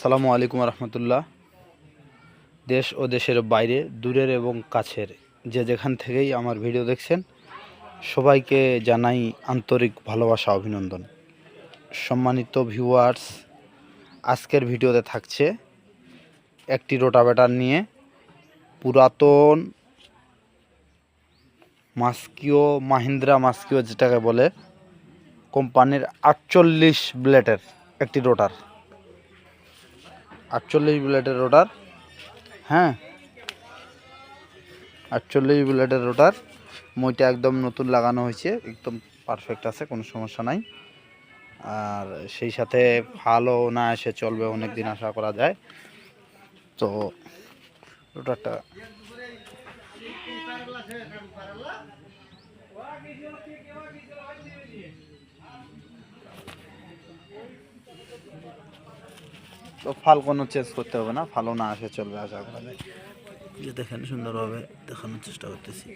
আসসালামু আলাইকুম রহমতুল্লাহ। দেশ ও দেশের বাইরে, দূরের এবং কাছের যে যেখান থেকেই আমার ভিডিও দেখছেন, সবাইকে জানাই আন্তরিক ভালোবাসা, অভিনন্দন। সম্মানিত ভিউয়ার্স, আজকের ভিডিওতে থাকছে একটি রোটাভেটার নিয়ে, পুরাতন মাহিন্দ্রা মাস্কিও যেটাকে বলে, কোম্পানির 48 ব্লেডের একটি রোটার। 48 ব্লেডের রোটার, হ্যাঁ, 48 ব্লেডের রোটার। মইটা একদম নতুন লাগানো হয়েছে, একদম পারফেক্ট আছে, কোনো সমস্যা নাই। আর সেই সাথে ভালো না এসে চলবে, অনেক দিন আশা করা যায়। তো রোটারটা তো ফাল কোনো চেঞ্জ করতে হবে না, ভালো না আসে চলবে আশা করা যায়। যে দেখেন, সুন্দরভাবে দেখানোর চেষ্টা করতেছি।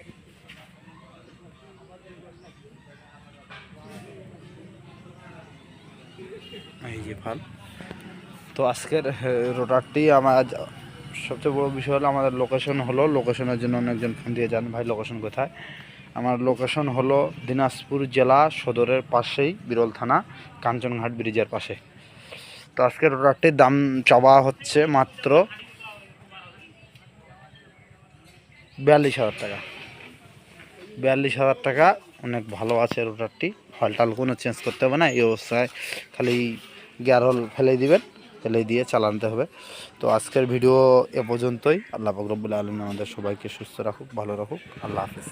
এই যে ফাল। তো আজকের রোটারটি আমার সবচেয়ে বড় বিষয় হলো আমাদের লোকেশন হলো, লোকেশনের জন্য অনেকজন ফোন দিয়ে যান, ভাই লোকেশন কোথায়? আমার লোকেশন হলো দিনাজপুর জেলা সদরের পাশেই, বিরল থানা, কাঞ্চনঘাট ব্রিজের পাশে। তো আজকের রোটারটির দাম চাওয়া হচ্ছে মাত্র 42,000 টাকা। 42,000 টাকা, অনেক ভালো আছে রোটারটি। হলটাল কোনো চেঞ্জ করতে হবে না, এই অবস্থায় খালি গিয়ার হল ফেলে দিবেন, ফেলে দিয়ে চালাতে হবে। তো আজকের ভিডিও এ পর্যন্তই। আল্লাহ পাক রব্বুল আলামিন আমাদের সবাইকে সুস্থ রাখুক, ভালো রাখুক। আল্লাহ হাফেজ।